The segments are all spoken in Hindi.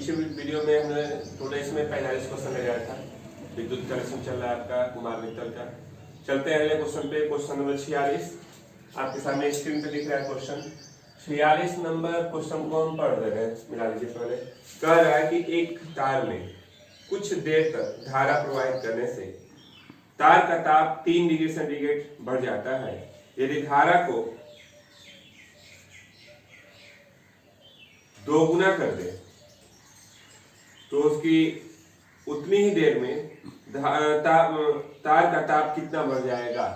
पिछले वीडियो में हमने थोड़ा इसमें 45 क्वेश्चन लगाया था। विद्युत कनेक्शन चल रहा है आपका कुमार मित्तल का। चलते हैं अगले क्वेश्चन पे। क्वेश्चन नंबर 46 आपके सामने स्क्रीन पे दिख रहा है। क्वेश्चन 46 नंबर क्वेश्चन को हम पढ़ रहे हैं। मिला लीजिए पहले। कह रहा है कि एक तार में कुछ देर तक धारा प्रवाहित करने से तार का ताप 3 डिग्री सेंटीग्रेड बढ़ जाता है। यदि धारा को दोगुना कर दे तो उसकी उतनी ही देर में तार का ताप कितना बढ़ जाएगा।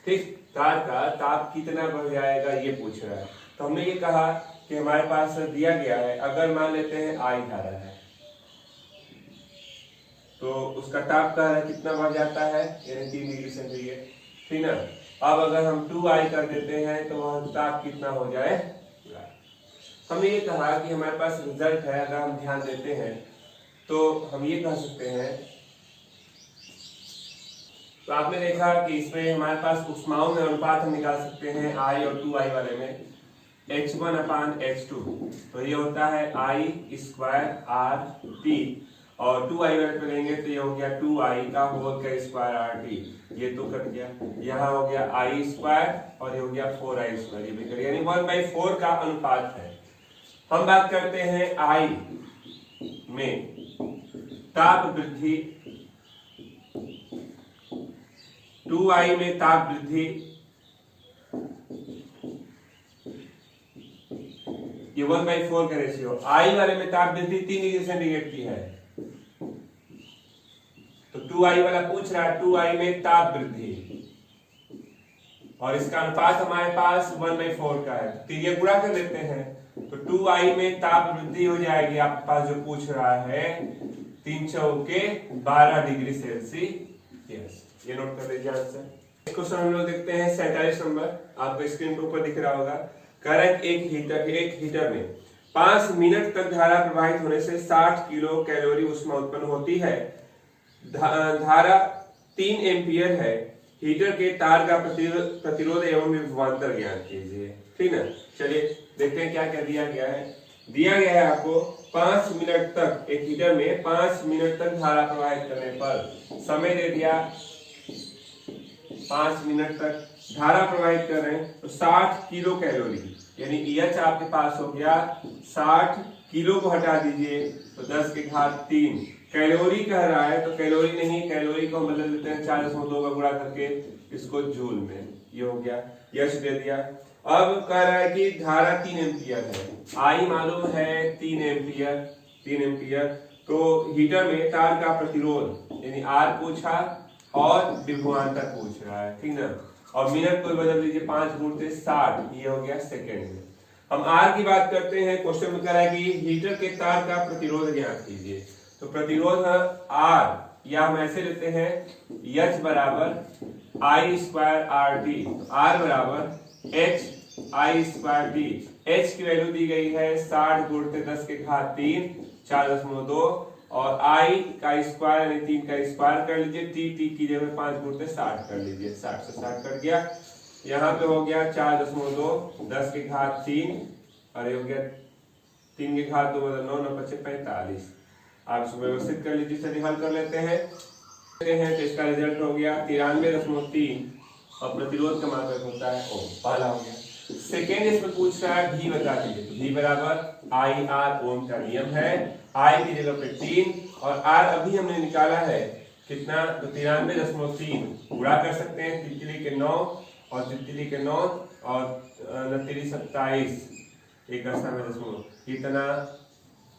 ठीक, तार का ताप कितना बढ़ जाएगा ये पूछ रहा है। तो हमने ये कहा कि हमारे पास दिया गया है, अगर मान लेते हैं आई धारा है तो उसका ताप कह रहा है कितना बढ़ जाता है, यानी 3 डिग्री सेंटीग्रेड। ठीक ना। अब अगर हम 2i कर देते हैं तो वह ताप कितना हो जाए। हमने ये कहा कि हमारे पास रिजल्ट है, अगर हम ध्यान देते हैं तो हम ये कह सकते हैं। तो आपने देखा कि इसमें हमारे पास ऊष्माओं में अनुपात हम निकाल सकते हैं I और 2i वाले में H1/H2। तो ये होता है I²RT और 2i वाले पे लेंगे तो ये हो गया 2i का होल का स्क्वायर RT। ये तो कट गया, यहाँ हो गया I² और ये हो गया 4i²। ये भी कट गया, यानी 1/4 का अनुपात है। हम बात करते हैं I में ताप वृद्धि, 2i में ताप वृद्धि, ये 1/4 का रेशियो। I वाले में ताप वृद्धि 3 डिग्री सेंटीग्रेड की है तो 2i वाला पूछ रहा है 2i में ताप वृद्धि और इसका अनुपात हमारे पास 1/4 का है। तो ये गुणा कर देते हैं तो 2i में ताप वृद्धि हो जाएगी आपके पास जो पूछ रहा है 3 चौके 12 डिग्री सेल्सियस। ये नोट कर लीजिए आंसर। क्वेश्चन हम लोग देखते हैं 47 नंबर, आपको स्क्रीन के ऊपर दिख रहा होगा। कह रहा है एक हीटर में 5 मिनट तक धारा प्रवाहित होने से 60 किलो कैलोरी ऊष्मा उत्पन्न होती है। धारा 3 एम्पियर है। हीटर के तार का प्रतिरोध एवं विभवांतर ज्ञात कीजिए। ठीक है, चलिए देखते हैं क्या क्या दिया गया है। दिया गया है आपको 5 मिनट तक, एक हीटर में 5 मिनट तक धारा प्रवाहित करने पर समय दे दिया। 5 मिनट तक धारा प्रवाहित कर रहे हैं तो 60 किलो कैलोरी, यानी H आपके पास हो गया 60 किलो को हटा दीजिए तो 10 के घात 3 कैलोरी कह रहा है। तो कैलोरी नहीं, कैलोरी को बदल देते हैं 4.2 का गुणा करके इसको जूल में। ये हो गया, यश दे दिया। अब कह रहा है कि धारा 3 एम्पियर है। आई मालूम है 3 एम्पियर। तो हीटर में तार का प्रतिरोध यानी R पूछा और विभवांतर पूछ रहा है। ठीक ना। और मिनट को बदल दीजिए 5 गुणित 60, ये हो गया सेकेंड में। हम R की बात करते हैं। क्वेश्चन में कह रहा है कि हीटर के तार का प्रतिरोध ज्ञात कीजिए। तो प्रतिरोध R या हम ऐसे लेते हैं H बराबर I²RT, R बराबर HI²T। H की वैल्यू दी गई है 60 गुणित 10 के घात 3 4.2 और I का स्क्वायर यानी 3 का स्क्वायर कर लीजिए। T की जगह 5 गुणित 60 कर लीजिए। 60 से 60 कट गया, यहाँ पे हो गया 4.2 10 के घात 3 और ये हो गया 3 के घात 2 9 9 5 45। आप इसको व्यवस्थित कर लीजिए। चलिए हल कर लेते हैं तो इसका रिजल्ट हो गया 93.3 और प्रतिरोध का मात्रक होता है ओम। पहला हो गया। सेकेंड इसमें पूछ रहा है V बता दीजिए। तो V बराबर IR ओम का नियम है। I की जगह पे 3 और R अभी हमने निकाला है कितना, तो 93.3 गुणा कर सकते हैं। तितली के 9 और तितली के 9 और 27 कितना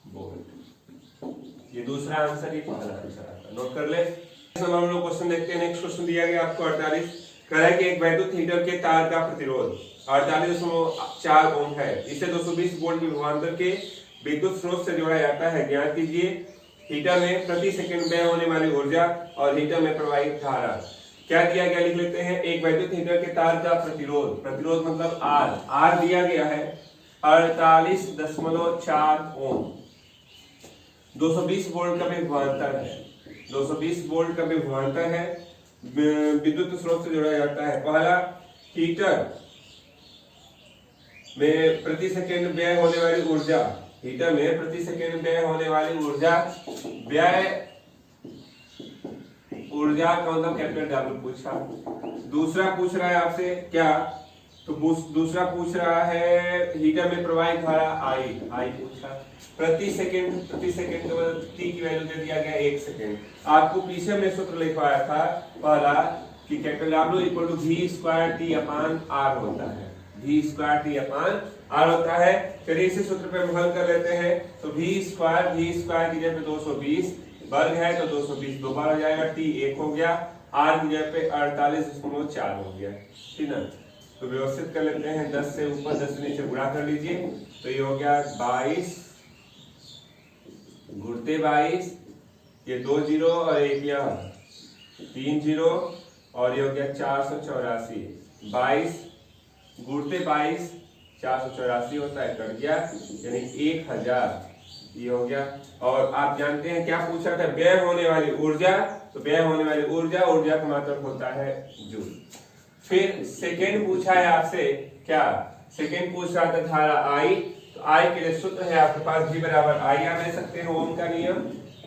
वोल्ट। ये दूसरा आंसर, ये पहला आंसर आता। नोट कर ले। हम लोग क्वेश्चन देखते हैं। नेक्स्ट क्वेश्चन दिया गया आपको 48। कह रहा है कि एक वैद्युत हीटर के तार का प्रतिरोध 48.4 ओम है। इसे 220 वोल्ट विभवांतर के विद्युत स्रोत से जोड़ा जाता है। ज्ञात कीजिए हीटर में प्रति सेकंड व्यय होने वाली ऊर्जा और हीटर में प्रवाहित धारा। क्या दिया गया लिख लेते हैं। एक वैद्युत हीटर के तार का प्रतिरोध, प्रतिरोध मतलब R दिया गया है 48.4 ओम। 220 वोल्ट का विभवांतर है। 220 वोल्ट का विभवांतर है। विद्युत स्रोत से जोड़ा जाता है। पहला, हीटर में प्रति सेकंड व्यय होने वाली ऊर्जा हीटर में प्रति सेकंड व्यय होने वाली ऊर्जा, व्यय ऊर्जा का मतलब कैपिटल डब्ल्यू पूछा। दूसरा पूछ रहा है आपसे क्या, तो दूसरा पूछ रहा है हीटर में प्रवाहित धारा आई पूछा। प्रति सेकंड का मतलब टी की वैल्यू दे दिया गया 1 सेकंड। आपको पीछे में सूत्र लिखवाया था पहला कि capital W equal to V square T upon R होता है, V square T upon R होता है। चलिए इसी सूत्र पे हम हल कर लेते हैं। तो वी स्क्वायर की जगह पे 220 वर्ग है तो 220 दो बार हो जाएगा, टी 1 हो गया, आर की जगह पे 48.4 हो गया, ठीक ना। तो व्यवस्थित कर लेते हैं, 10 से ऊपर 10 से नीचे गुणा कर लीजिए, तो ये हो गया 22 गुणते 22, ये 2 जीरो और एक यह 3 जीरो और ये हो गया 484, 22 गुणते 22 484 होता है, कट गया यानी 1000 ये हो गया। और आप जानते हैं क्या पूछा था, व्यय होने वाली ऊर्जा, तो व्यय होने वाली ऊर्जा का मात्रक होता है जूल। फिर सेकेंड पूछा है आपसे क्या, सेकेंड पूछ रहा था धारा आई, तो आई के लिए सूत्र है आपके पास V बराबर आई आर ले सकते हैं, ओम का नियम,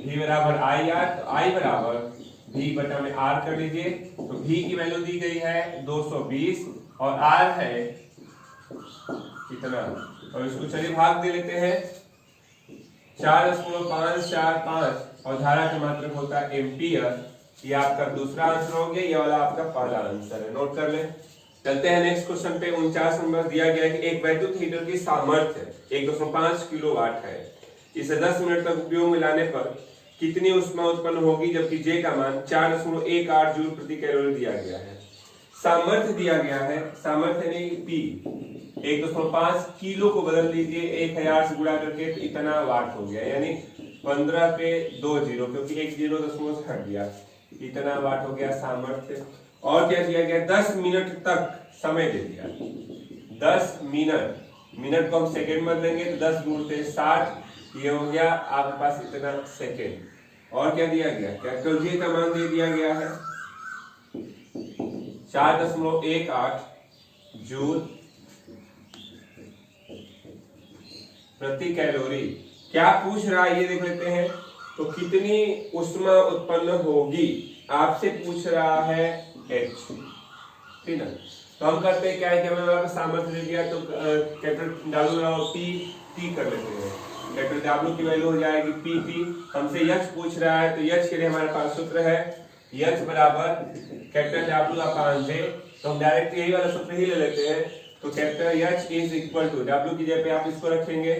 V बराबर आई आर, तो आई बराबर V बटा में आर कर लीजिए। तो V की वैल्यू दी गई है 220 और आर है कितना, और इसको चलिए भाग दे लेते हैं 4.545 और धारा का मात्रक होता है एम्पियर। ये आपका दूसरा आंसर हो गया, ये वाला आपका पहला आंसर है, नोट कर लें। चलते हैं नेक्स्ट क्वेश्चन पे। 49 नंबर दिया गया है कि एक वैद्युत हीटर की सामर्थ्य 1.5 किलोवाट है, इसे 10 मिनट तक उपयोग में लाने पर कितनी ऊष्मा उत्पन्न होगी, जबकि जे का मान 4.18 जूल प्रति कैलोरी दिया गया है। सामर्थ्य दिया गया है, सामर्थ्य यानी पी 1.5 किलो को बदल लीजिए 1000 से गुणा करके, तो इतना वाट हो गया, यानी 15 पे 2 जीरो, क्योंकि 1 जीरो दशमलव से हट गया, इतना वाट हो गया सामर्थ्य। और क्या दिया गया, 10 मिनट तक समय दे दिया, 10 मिनट, मिनट को हम सेकेंड में बदलेंगे तो 10 गुणते 60, ये हो गया आपके पास इतना सेकेंड। और क्या दिया गया, कैपिटल जी का मान दे दिया गया है 4.18 जूल प्रति कैलोरी। क्या पूछ रहा है ये देख लेते हैं, तो कितनी ऊष्मा उत्पन्न होगी, आपसे पूछ रहा है H, ठीक है। तो हम करते हैं क्या है कि हमें वहां पर सामर्थ्य दे दिया, तो कैपिटल डब्ल्यू और टी कर लेते हैं। कैपिटल डब्ल्यू की वैल्यू हो जाएगी पी, हमसे H पूछ रहा है, तो H के लिए हमारे पास सूत्र है H बराबर कैपिटल डब्ल्यू अपान जे, तो हम डायरेक्ट यही वाला सूत्र ही ले लेते हैं। तो capital H is equal to, W की जगह पे आप इसको रखेंगे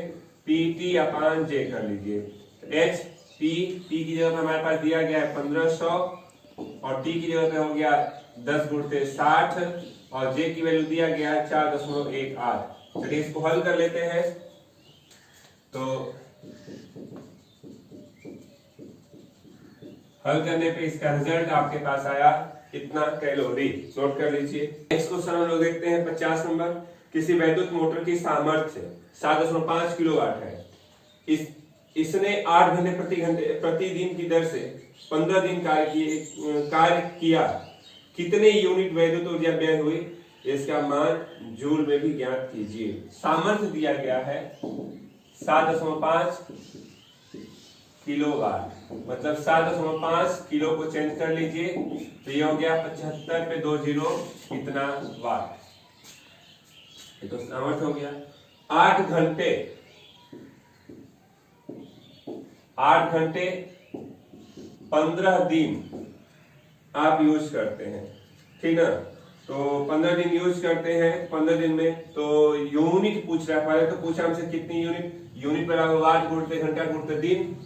पी अपान जे कर लीजिए। H पी की जगह पे हमारे पास दिया गया है 1500 और टी की जगह पे हो गया 10 गुणते 60 और जे की वैल्यू दिया गया है 4.18। चलिए इसको हल कर लेते हैं। तो हल करने पे इसका रिजल्ट आपके पास आया इतना कैलोरी, नोट कर लीजिए। नेक्स्ट क्वेश्चन हम लोग देखते हैं 50 नंबर। किसी वैद्युत मोटर की सामर्थ्य 7.5 किलोवाट है, इसने 8 घंटे प्रतिदिन की दर से 15 दिन कार्य किया, कितने यूनिट वैद्युत ऊर्जा व्यय हुई, इसका मान जूल में भी ज्ञात कीजिए। सामर्थ्य दिया गया है 7.5 किलोवाट, मतलब 7.5 किलो को चेंज कर लीजिए, तो ये हो गया 75 पे 2 जीरो इतना वाट, ये तो सामर्थ्य हो गया। 8 घंटे 15 दिन आप यूज करते हैं, ठीक ना। तो 15 दिन यूज करते हैं, 15 दिन में तो यूनिट पूछ रहा है, पहले तो पूछा हमसे कितनी यूनिट बराबर वाट गुणते घंटा गुणते दिन,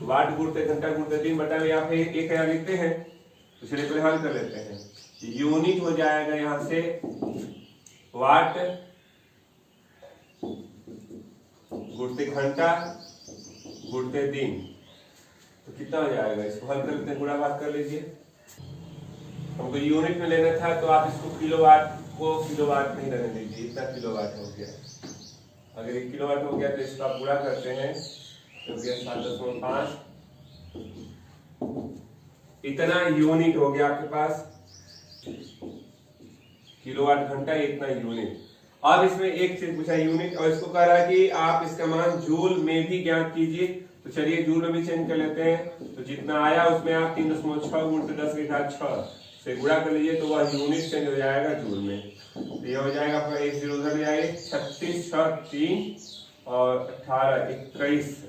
वाट गुणते घंटा गुणते दिन बटा में यहाँ पे 1000 लिखते हैं, तो चलिए पहले हल कर लेते हैं। यूनिट हो जाएगा यहाँ से वाट गुणते घंटा गुणते दिन, तो कितना हो जाएगा, इसको हल कर लेते हैं, गुणा भाग कर लीजिए। हमको यूनिट में लेना था तो आप इसको किलोवाट को किलोवाट नहीं रहने दीजिए, इतना किलोवाट हो गया। अगर 1 किलोवाट हो गया तो इसको आप गुणा करते हैं तो 7.5 इतना यूनिट हो गया आपके पास, किलोवाट घंटा इतना यूनिट। अब इसमें एक चीज पूछा यूनिट, और इसको कह रहा है कि आप इसका मान जूल में भी ज्ञात कीजिए। तो चलिए जूल में भी चेंज कर लेते हैं। तो जितना आया उसमें आप 3.6 गुणित 10 की घात 6 से गुणा कर लीजिए, तो वह यूनिट चेंज हो जाएगा जूल में। तो यह हो जाएगा आपका 1 0 उधर ले आइए, 36 6 3 और 18 21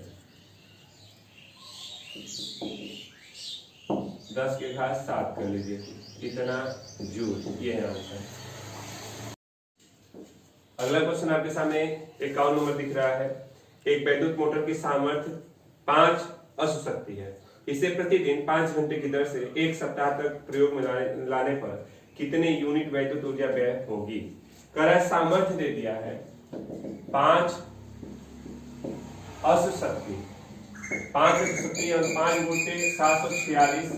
10 के घात 7 कर लीजिए, इतना जूल। ये है आंसर। अगला क्वेश्चन आपके सामने 51 नंबर दिख रहा है। एक वैद्युत मोटर की सामर्थ्य 5 अश्व शक्ति है। इसे प्रतिदिन 5 घंटे की दर से 1 सप्ताह तक प्रयोग में लाने पर कितने यूनिट वैद्युत ऊर्जा व्यय होगी। कह रहा है सामर्थ्य दे दिया है 5 अश्व शक्ति, 5 अश्व शक्ति और 5 गुणित 746,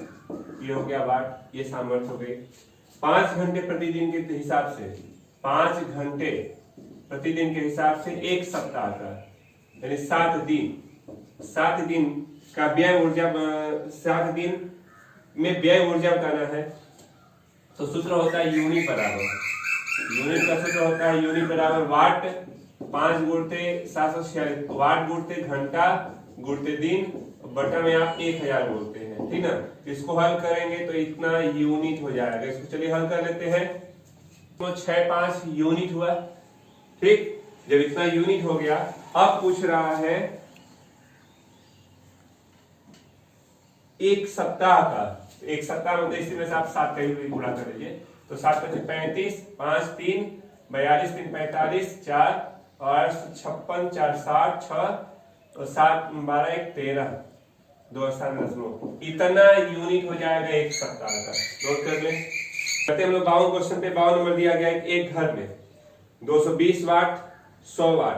ये हो गया वाट, ये सामर्थ्य हो गई। 5 घंटे प्रतिदिन के हिसाब से, 5 घंटे प्रतिदिन के हिसाब से 1 सप्ताह का यानी 7 दिन का व्यय ऊर्जा, 7 दिन में व्यय ऊर्जा बताना है। तो सूत्र होता है यूनिट बराबर, यूनिट का सूत्र होता है यूनिट बराबर वाट 5 गुणते 746, वाट गुणते घंटा गुणते दिन बटा में आप 1000 बोलते हैं, ठीक ना। इसको हल करेंगे तो इतना यूनिट हो जाएगा। इसको चलिए हल कर लेते हैं। तो 6-5 यूनिट हुआ, ठीक। जब इतना यूनिट हो गया, अब पूछ रहा है 1 सप्ताह का। 1 सप्ताह मतलब इसी में से आप 7 कहीं भी गुणा कर लीजिए। तो 7 × 35, 5 3 42 3 45 4 और 56 4 60 6 और 7 12 1 13 2 7 9, इतना यूनिट हो जाएगा 1 सप्ताह का। नोट कर लें। कहते हम लोग 52 क्वेश्चन पे 52 नंबर दिया गया है। एक घर में 220 वाट 100 वाट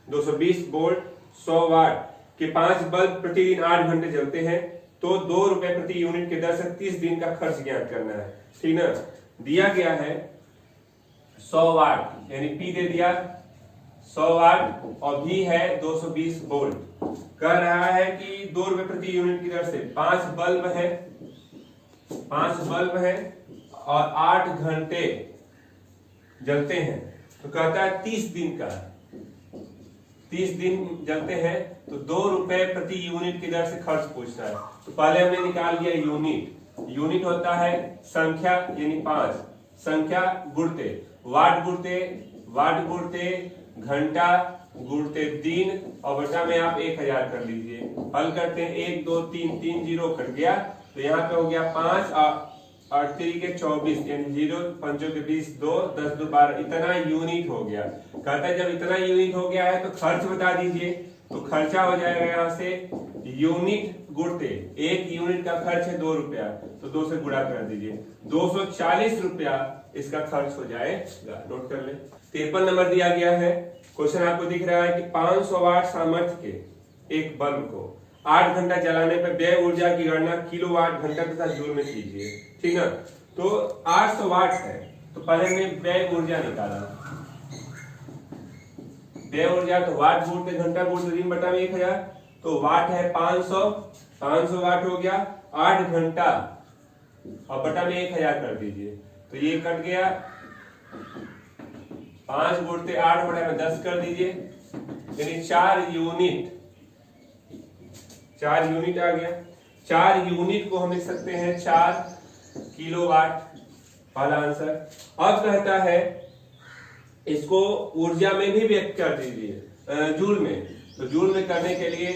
220 वोल्ट 100 वाट के 5 बल्ब प्रतिदिन 8 घंटे जलते हैं, तो 2 रुपए प्रति यूनिट के दर से 30 दिन का खर्च ज्ञात करना है, ठीक ना। दिया गया है 100 वाट यानी P दे दिया 100 वाट और V है 220 वोल्ट। कह रहा है कि 2 रुपए प्रति यूनिट की दर से 5 बल्ब है और 8 घंटे जलते हैं। तो कहता है 30 दिन का, 30 दिन जलते हैं तो 2 रुपए प्रति यूनिट की दर से खर्च पूछना है। तो पहले हमने निकाल लिया यूनिट। यूनिट होता है संख्या यानी 5, संख्या गुणते वाट गुणते घंटा गुणते दिन और बटा में आप 1000 कर लीजिए। हल करते हैं 1 2 3 3 0 कट गया, तो यहाँ पे हो गया 5 और 3 के 24 यानी 0 5 के 20 2 10 2 12, इतना यूनिट हो गया। कहता है जब इतना यूनिट हो गया है तो खर्च बता दीजिए। तो खर्चा हो जाएगा यहाँ से यूनिट गुणते 1 यूनिट का खर्च है 2 रुपया, तो 2 से गुणा कर दीजिए, 240 रुपया इसका खर्च हो जाएगा। नोट कर ले। 53 नंबर दिया गया है। क्वेश्चन आपको दिख रहा है कि 500 वाट सामर्थ्य के एक बल्ब को 8 घंटा जलाने पर व्यय ऊर्जा की गणना किलोवाट घंटा तथा जूल में कीजिए, ठीक ना। तो 800 वाट है, तो पहले हमने व्यय ऊर्जा निकाला। व्यय ऊर्जा तो वाट गुणते घंटा गुणते दिन बटा में 1000, तो वाट है 500 वाट हो गया, 8 घंटा और बटा में 1000 कर दीजिए, तो ये कट गया। 5 गुणते 8 बटा में 10 कर दीजिए, यानी 4 यूनिट आ गया। 4 यूनिट को हम लिख सकते हैं 4 किलोवाट, पहला आंसर। अब कहता है इसको ऊर्जा में भी व्यक्त कर दीजिए जूल में। तो जूल में करने के लिए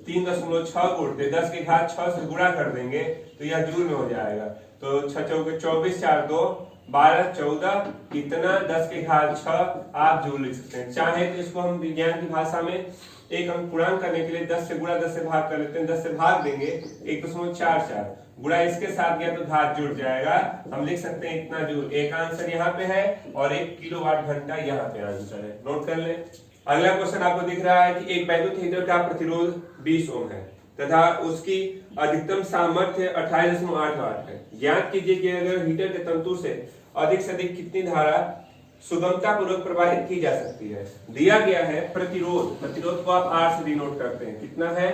3.6 गुणते 10 की घात 6 से गुणा कर देंगे तो यह जूल में हो जाएगा। तो 6 चौके 24 4 2 12 14, इतना 10 की घात 6 आप जूल लिख सकते हैं। चाहे तो इसको हम विज्ञान की भाषा में एक अंक पूर्णांक करने के लिए 10 से गुणा 10 से भाग कर लेते हैं। 10 से भाग देंगे 1.44, गुणा इसके साथ गया तो घात जुड़ जाएगा, हम लिख सकते हैं इतना जूल। एक आंसर यहाँ पे है और 1 किलोवाट घंटा यहाँ पे आंसर है। नोट कर ले। अगला क्वेश्चन आपको दिख रहा है कि एक वैद्युत हीटर का प्रतिरोध 20 ओम है तथा उसकी अधिकतम सामर्थ्य 28.8 वाट है। ज्ञात कीजिए कि अगर हीटर के तंतु से अधिक कितनी धारा सुगमता पूर्वक प्रवाहित की जा सकती है। दिया गया है प्रतिरोध को आप R से डिनोट करते हैं, कितना है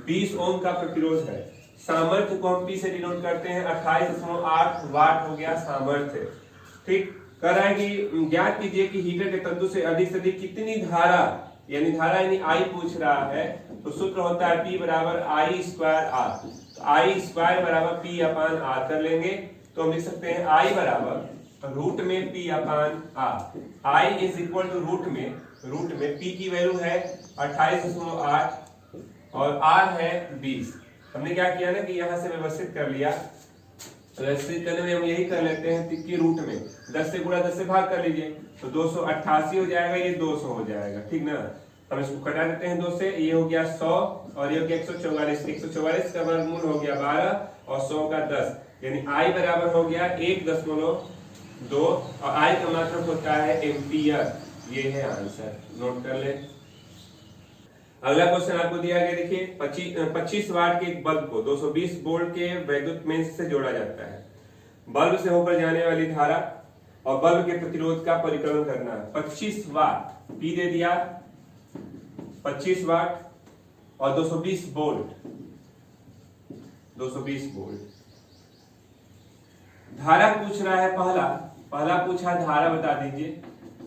20 ओम का प्रतिरोध है। सामर्थ्य को हम P से डिनोट करते हैं, 28.8 वाट हो गया सामर्थ्य, ठीक। कह रहा है कि ज्ञात कीजिए कि हीटर के तंतु से अधिक कितनी धारा यानी आई पूछ रहा है। तो सूत्र होता है P बराबर आई स्क्वायर आर। तो आई स्क्वायर बराबर P अपान आर कर लेंगे। तो हम लिख सकते हैं आई बराबर रूट में P upon R. I is equal to root में P की वैल्यू है 28.8 और R है 20। हमने क्या किया ना कि यहाँ से व्यवस्थित कर लिया। व्यवस्थित करने में हम यही कर लेते हैं कि रूट में 10 से गुणा 10 से भाग कर लीजिए तो 288 हो जाएगा, ये 200 हो जाएगा, ठीक ना। हम इसको कटा देते हैं 2 से, ये हो गया 100 और ये हो गया 144। 144 का वर्गमूल हो गया 12 और 100 का 10, यानी आई बराबर हो गया 1.2 और आई का मात्रक होता है एम्पियर। ये है आंसर, नोट कर ले। अगला क्वेश्चन आपको दिया गया, देखिए 25 वाट के एक बल्ब को 220 वोल्ट के वैद्युत मेंस से जोड़ा जाता है। बल्ब से होकर जाने वाली धारा और बल्ब के प्रतिरोध का परिकलन करना है। 25 वाट P दे दिया, 25 वाट और 220 वोल्ट। धारा पूछ रहा है, पहला पूछा धारा बता दीजिए,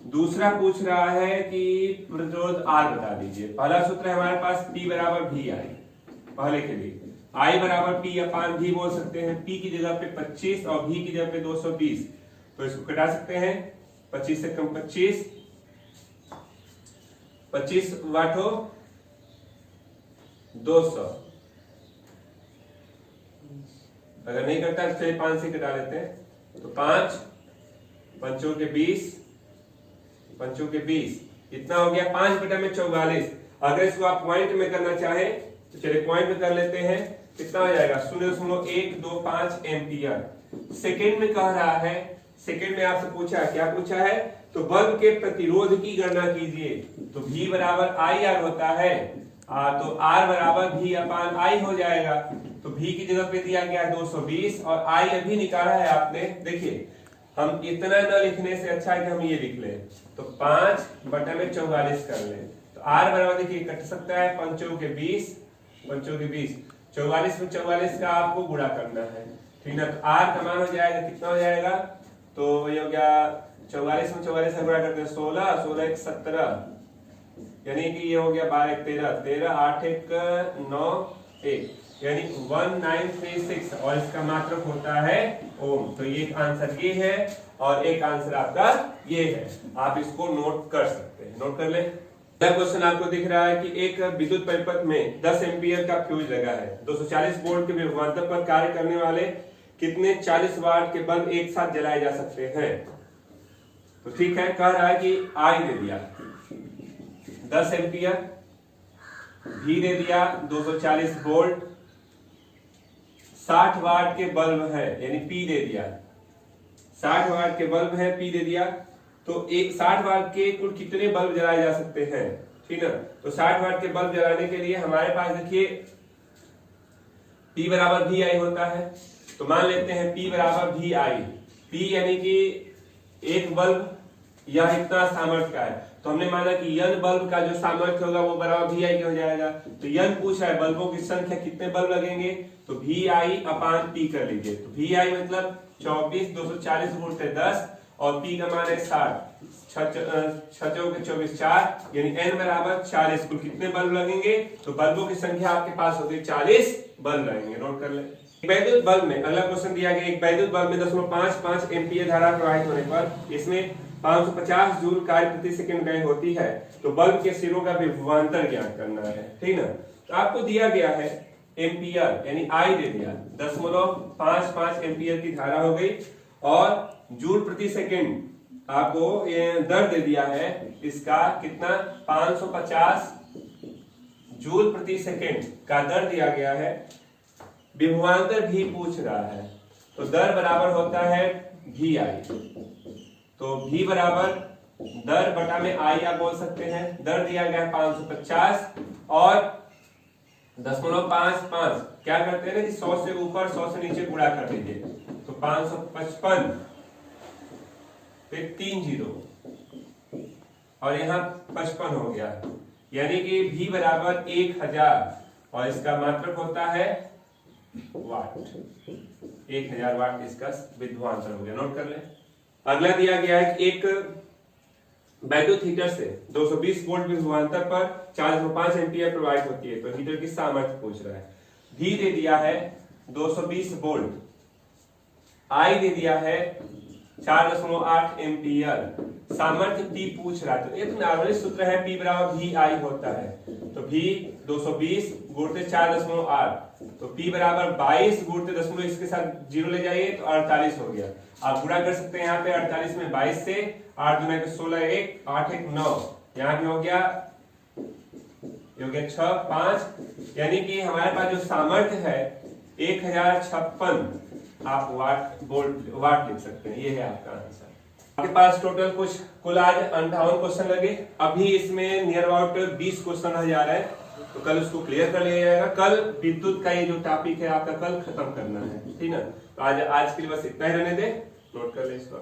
दूसरा पूछ रहा है कि प्रतिरोध R बता दीजिए। पहला सूत्र है हमारे पास P बराबर VI। पहले के लिए I बराबर P अपान V बोल सकते हैं। P की जगह पे 25 और V की जगह पे 220, तो इसको कटा सकते हैं। 25 से कम 25 वाट हो 200। अगर नहीं करता तो 5 से कटा लेते हैं, तो 5 पंचों के 20 इतना हो गया 5/44। अगर इसको आप पॉइंट में करना चाहे तो चलिए पॉइंट में कर लेते हैं। कितना हो जाएगा 0.125 एम्पियर। सेकेंड में कह रहा है, सेकेंड में आपसे पूछा है, क्या पूछा है, तो बल्ब के प्रतिरोध की गणना कीजिए। तो V बराबर आई आर होता है, तो R बराबर V अपान आई हो जाएगा। तो V की जगह पे दिया गया 220 और I अभी निकाला है आपने। देखिए हम इतना न लिखने से अच्छा है कि हम ये लिख लें, तो 5/44 कर लें। तो R बराबर देखिए कट सकता है, 5 के 20 44 में 44 का आपको गुणा करना है, ठीक ना। तो R का मान हो जाएगा, कितना हो जाएगा, तो ये हो गया 44 में 44 का गुणा करते हैं 16, 16 1 17, यानी कि ये हो गया 12 1 13, 13 8 1 9 1, यानी 1936 और इसका मात्रक होता है ओम। तो ये एक आंसर ये है और एक आंसर आपका ये है। आप इसको नोट कर सकते हैं, नोट कर ले। अगला क्वेश्चन आपको दिख रहा है कि एक विद्युत परिपथ में 10 एम्पियर का फ्यूज लगा है। 240 वोल्ट के विभवांतर पर कार्य करने वाले कितने 40 वाट के बल्ब एक साथ जलाए जा सकते हैं। तो ठीक है, कह रहा है कि आई दे दिया 10 एम्पियर, भी दे दिया 240 वोल्ट, 60 वाट के बल्ब है, यानी P दे दिया 60 वाट के बल्ब है, P दे दिया। तो एक 60 वाट के कुल कितने बल्ब जलाए जा सकते हैं, ठीक है। तो 60 वाट के बल्ब जलाने के लिए हमारे पास देखिए P बराबर VI होता है। तो मान लेते हैं P बराबर VI। P यानी कि एक बल्ब यह इतना सामर्थ्य का है, तो हमने माना कि N बल्ब का जो सामर्थ्य होगा वो बराबर VI का हो जाएगा। तो N पूछा है बल्बों की संख्या, कितने बल्ब लगेंगे, तो VI अपान P कर लीजिए। तो VI मतलब 24, 240 वोल्ट है 10 और P का मान है 60, 6 के 24 4, यानी N बराबर 40। कुल कितने बल्ब लगेंगे, तो बल्बों की संख्या आपके पास होगी 40 बल्ब लगेंगे, नोट कर ले। वैद्युत बल्ब में अगला क्वेश्चन दिया गया, एक वैद्युत बल्ब में 0.55 एम्पीयर धारा प्रवाहित होने पर इसमें 550 जूल कार्य प्रति सेकंड व्यय होती है। तो बल्ब के सिरों का विभवांतर ज्ञात करना है, ठीक ना। तो आपको दिया गया है एम्पियर, यानी आई दे दिया 0.55 एम्पियर की धारा हो गई और जूल प्रति सेकंड आपको ये दर दे दिया है, इसका कितना 550 जूल प्रति सेकंड का दर दिया गया है। विभवांतर भी पूछ रहा है, तो दर बराबर होता है VI। तो V बराबर दर बटा में I आप बोल सकते हैं। दर दिया गया है 550 और 0.55 क्या करते हैं ना कि 100 से ऊपर 100 से नीचे गुणा कर दीजिए, तो 555 फिर 3 0 और यहाँ 55 हो गया, यानी कि V बराबर 1000 और इसका मात्रक होता है वाट। 1000 वाट इसका विभवांतर हो गया, नोट कर ले। अगला दिया गया है कि एक वैद्युत हीटर से 220 वोल्ट विभवांतर पर 405 एम्पीयर प्रवाहित होती है। तो हीटर की सामर्थ्य पूछ रहा है। V दे दिया है 220 वोल्ट, I दे दिया है 4.8 एम्पीयर, सामर्थ्य P पूछ रहा है। तो एक नॉर्मली सूत्र है P बराबर VI होता है। तो V 220 गुणित 4.8, तो P बराबर 22 गुणित दशमलव इसके साथ जीरो ले जाइए तो 48 हो गया। आप गुणा कर सकते हैं यहाँ पे 48 में 22 से, 8 दूना 16, 1 8 1 9, यहाँ भी हो गया 6 5, यानी कि हमारे पास जो सामर्थ्य है 1056 आप वाट लिख सकते हैं। ये है आपका आंसर। आपके पास टोटल कुल आज 58 क्वेश्चन लगे। अभी इसमें नियर अबाउट 20 क्वेश्चन रह जा रहे हैं, तो कल उसको क्लियर कर लिया जाएगा। कल विद्युत का ये जो टॉपिक है आपका कल खत्म करना है, ठीक ना। तो आज के लिए बस इतना ही रहने दे, नोट कर ले इसको।